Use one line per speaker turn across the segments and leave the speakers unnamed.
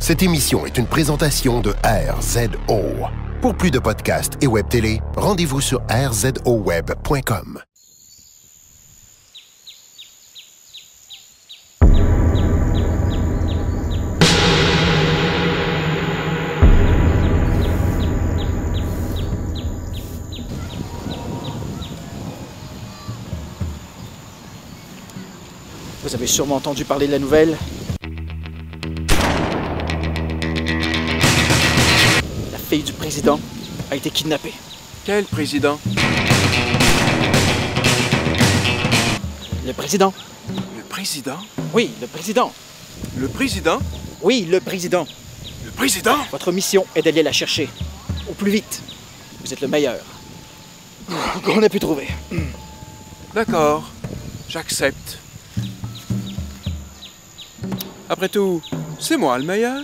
Cette émission est une présentation de RZO. Pour plus de podcasts et web télé, rendez-vous sur rzoweb.com.
Vous avez sûrement entendu parler de la nouvelle. La fille du président a été kidnappée.
Quel président?
Le président?
Le président?
Oui, le président.
Le président?
Oui, le président.
Le président?
Votre mission est d'aller la chercher. Au plus vite. Vous êtes le meilleur qu'on a pu trouver.
D'accord, j'accepte. Après tout, c'est moi le meilleur.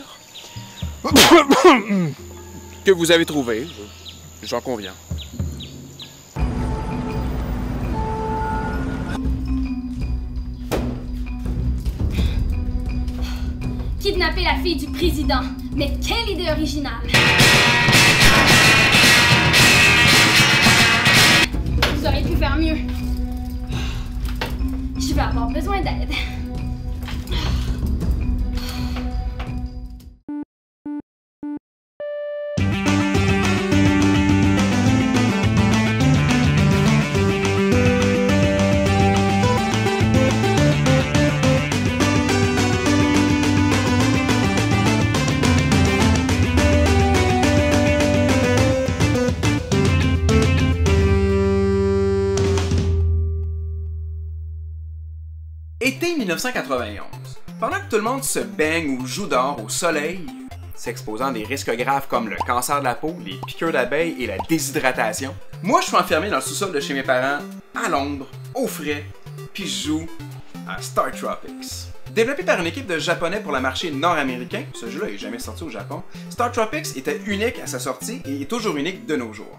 Que vous avez trouvé, j'en conviens.
Kidnapper la fille du président. Mais quelle idée originale! Vous auriez pu faire mieux. Je vais avoir besoin d'aide.
Été 1991. Pendant que tout le monde se baigne ou joue dehors au soleil, s'exposant à des risques graves comme le cancer de la peau, les piqûres d'abeilles et la déshydratation, moi je suis enfermé dans le sous-sol de chez mes parents, à Londres, au frais, puis je joue à Star Tropics. Développé par une équipe de Japonais pour le marché nord-américain, ce jeu-là n'est jamais sorti au Japon, Star Tropics était unique à sa sortie et est toujours unique de nos jours.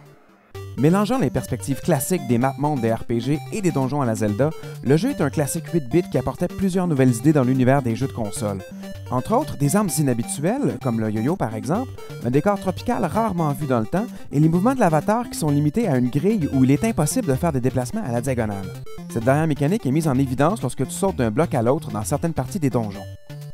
Mélangeant les perspectives classiques des map-mondes des RPG et des donjons à la Zelda, le jeu est un classique 8-bit qui apportait plusieurs nouvelles idées dans l'univers des jeux de console. Entre autres, des armes inhabituelles, comme le yo-yo par exemple, un décor tropical rarement vu dans le temps, et les mouvements de l'avatar qui sont limités à une grille où il est impossible de faire des déplacements à la diagonale. Cette dernière mécanique est mise en évidence lorsque tu sautes d'un bloc à l'autre dans certaines parties des donjons.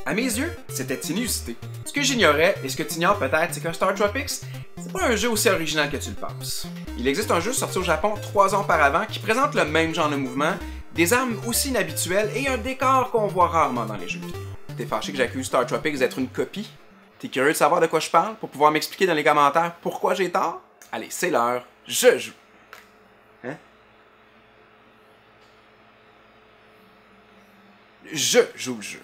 À mes yeux, c'était inusité. Ce que j'ignorais, et ce que tu ignores peut-être, c'est que Star Tropics, c'est pas un jeu aussi original que tu le penses. Il existe un jeu sorti au Japon 3 ans auparavant qui présente le même genre de mouvement, des armes aussi inhabituelles et un décor qu'on voit rarement dans les jeux vidéo. T'es fâché que j'accuse Star Tropics d'être une copie? T'es curieux de savoir de quoi je parle pour pouvoir m'expliquer dans les commentaires pourquoi j'ai tort? Allez, c'est l'heure, je joue! Hein? Je joue le jeu.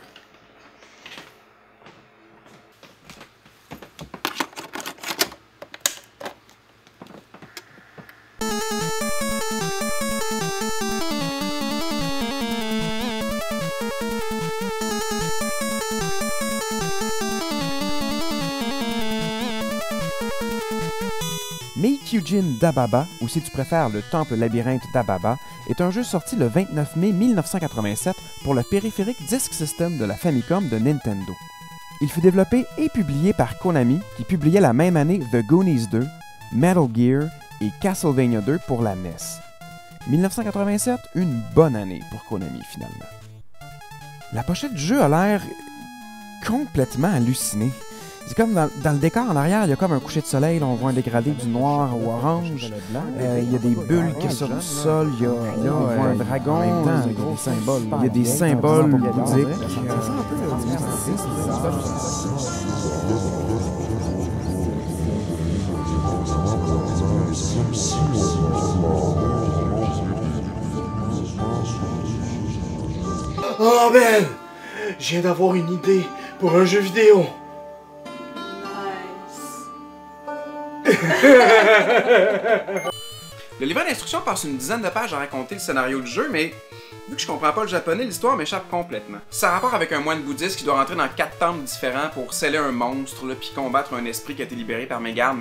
Meikujin d'Ababa, ou si tu préfères le Temple Labyrinthe d'Ababa, est un jeu sorti le 29 mai 1987 pour le périphérique Disk System de la Famicom de Nintendo. Il fut développé et publié par Konami, qui publiait la même année The Goonies 2, Metal Gear et Castlevania 2 pour la NES. 1987, une bonne année pour Konami finalement. La pochette du jeu a l'air complètement hallucinée. C'est comme dans le décor en arrière, il y a comme un coucher de soleil, là, on voit un dégradé du noir au orange. Il y a des bulles qui sortent du sol, on voit un dragon, il y a des symboles bouddhiques.
Oh Ben! Je viens d'avoir une idée pour un jeu vidéo.
Le livret d'instruction passe une dizaine de pages à raconter le scénario du jeu, mais vu que je comprends pas le japonais, l'histoire m'échappe complètement. Ça a rapport avec un moine bouddhiste qui doit rentrer dans 4 temples différents pour sceller un monstre, là, puis combattre un esprit qui a été libéré par mes gardes,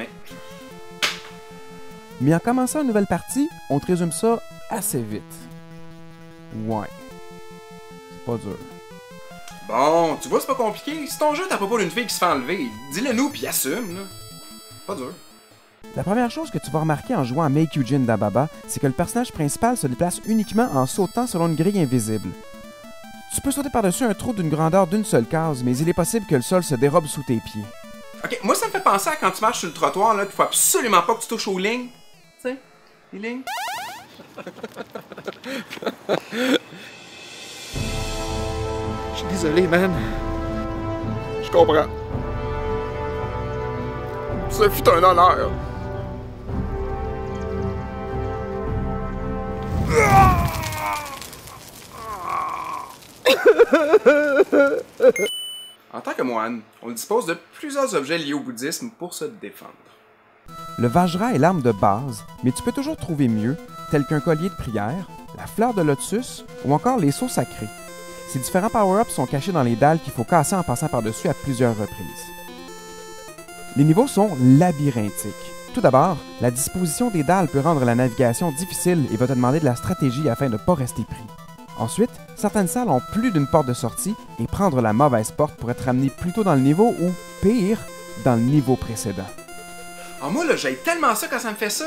Mais en commençant une nouvelle partie, on te résume ça assez vite. Ouais. C'est pas dur.
Bon, tu vois, c'est pas compliqué. Si ton jeu t'as propos d'une fille qui se fait enlever, dis-le nous pis assume, là. Pas dur.
La première chose que tu vas remarquer en jouant à Make You Jin d'Ababa, c'est que le personnage principal se déplace uniquement en sautant selon une grille invisible. Tu peux sauter par-dessus un trou d'une grandeur d'une seule case, mais il est possible que le sol se dérobe sous tes pieds.
Ok, moi ça me fait penser à quand tu marches sur le trottoir, là, qu'il faut absolument pas que tu touches aux lignes. Tu sais, les lignes.
Je suis désolé, man. Je comprends. Ce fut un honneur.
En tant que moine, on dispose de plusieurs objets liés au bouddhisme pour se défendre.
Le Vajra est l'arme de base, mais tu peux toujours trouver mieux, tel qu'un collier de prière, la fleur de lotus ou encore les sceaux sacrés. Ces différents power-ups sont cachés dans les dalles qu'il faut casser en passant par-dessus à plusieurs reprises. Les niveaux sont labyrinthiques. Tout d'abord, la disposition des dalles peut rendre la navigation difficile et va te demander de la stratégie afin de ne pas rester pris. Ensuite, certaines salles ont plus d'une porte de sortie et prendre la mauvaise porte pourrait te ramener plutôt dans le niveau ou, pire, dans le niveau précédent.
Ah, moi là, j'aime tellement ça quand ça me fait ça.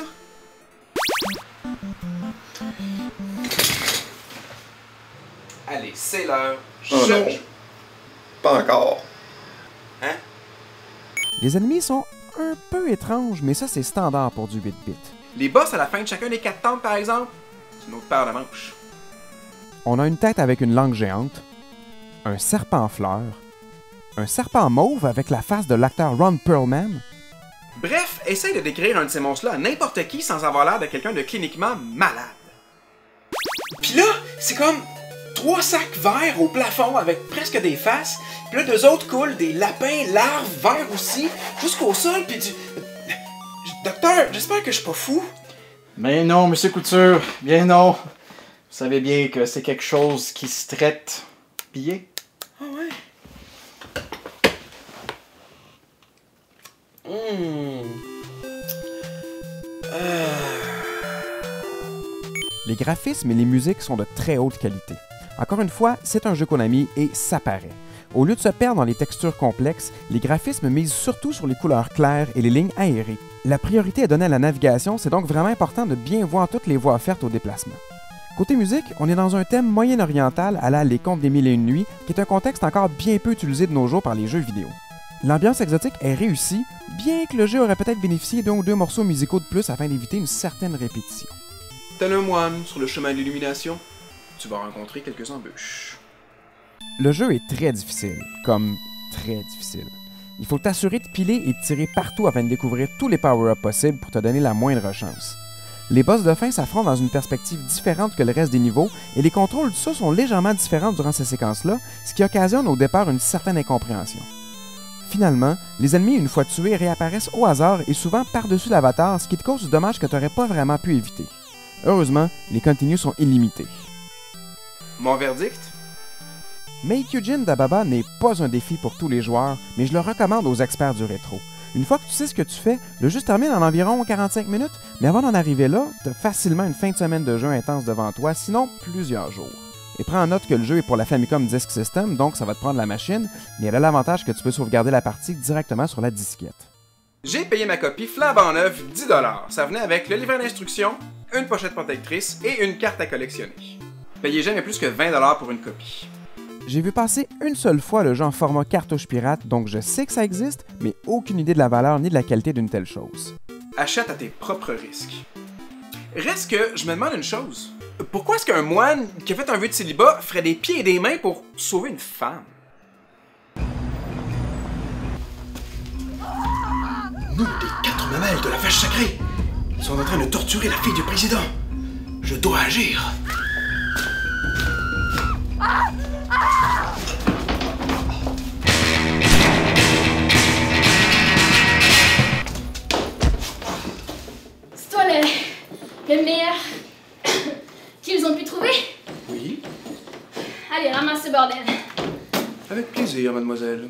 Allez, c'est l'heure.
Oh non. Pas encore.
Hein?
Les ennemis sont un peu étranges, mais ça c'est standard pour du 8-bit.
Les boss à la fin de chacun des 4 temples, par exemple, c'est une autre paire de manches.
On a une tête avec une langue géante, un serpent fleur, un serpent mauve avec la face de l'acteur Ron Perlman.
Bref, essaye de décrire un de ces monstres-là à n'importe qui sans avoir l'air de quelqu'un de cliniquement malade. Pis là, c'est comme 3 sacs verts au plafond avec presque des faces, pis là, 2 autres coulent des lapins larves verts aussi, jusqu'au sol, pis du... Docteur, j'espère que je suis pas fou.
Mais non, monsieur Couture, bien non. Vous savez bien que c'est quelque chose qui se traite bien.
Ah ouais?
Les graphismes et les musiques sont de très haute qualité. Encore une fois, c'est un jeu Konami et ça paraît. Au lieu de se perdre dans les textures complexes, les graphismes misent surtout sur les couleurs claires et les lignes aérées. La priorité est donnée à la navigation, c'est donc vraiment important de bien voir toutes les voies offertes au déplacement. Côté musique, on est dans un thème moyen-oriental à la Les Contes des Mille et Une Nuits, qui est un contexte encore bien peu utilisé de nos jours par les jeux vidéo. L'ambiance exotique est réussie, bien que le jeu aurait peut-être bénéficié d'un ou deux morceaux musicaux de plus afin d'éviter une certaine répétition.
Tel un moine sur le chemin de l'illumination, tu vas rencontrer quelques embûches.
Le jeu est très difficile, comme très difficile. Il faut t'assurer de piler et de tirer partout afin de découvrir tous les power-ups possibles pour te donner la moindre chance. Les boss de fin s'affrontent dans une perspective différente que le reste des niveaux et les contrôles du saut sont légèrement différents durant ces séquences-là, ce qui occasionne au départ une certaine incompréhension. Finalement, les ennemis une fois tués réapparaissent au hasard et souvent par-dessus l'avatar, ce qui te cause du dommage que tu n'aurais pas vraiment pu éviter. Heureusement, les continues sont illimités.
Mon verdict?
Make You Jin d'Ababa n'est pas un défi pour tous les joueurs, mais je le recommande aux experts du rétro. Une fois que tu sais ce que tu fais, le jeu se termine en environ 45 minutes, mais avant d'en arriver là, tu as facilement une fin de semaine de jeu intense devant toi, sinon plusieurs jours. Et prends en note que le jeu est pour la Famicom Disk System, donc ça va te prendre la machine, mais elle a l'avantage que tu peux sauvegarder la partie directement sur la disquette.
J'ai payé ma copie flambant neuve 10$. Ça venait avec le livret d'instructions, une pochette protectrice et une carte à collectionner. Payez jamais plus que 20$ pour une copie.
J'ai vu passer une seule fois le jeu en format cartouche pirate, donc je sais que ça existe, mais aucune idée de la valeur ni de la qualité d'une telle chose.
Achète à tes propres risques. Reste que je me demande une chose. Pourquoi est-ce qu'un moine qui a fait un vœu de célibat ferait des pieds et des mains pour sauver une femme?
Nous, les 4 mamelles de la vache sacrée, sont en train de torturer la fille du président. Je dois agir.
C'est toi le meilleur qu'ils ont pu trouver?
Oui,
Allez, ramasse ce bordel.
avec plaisir, mademoiselle.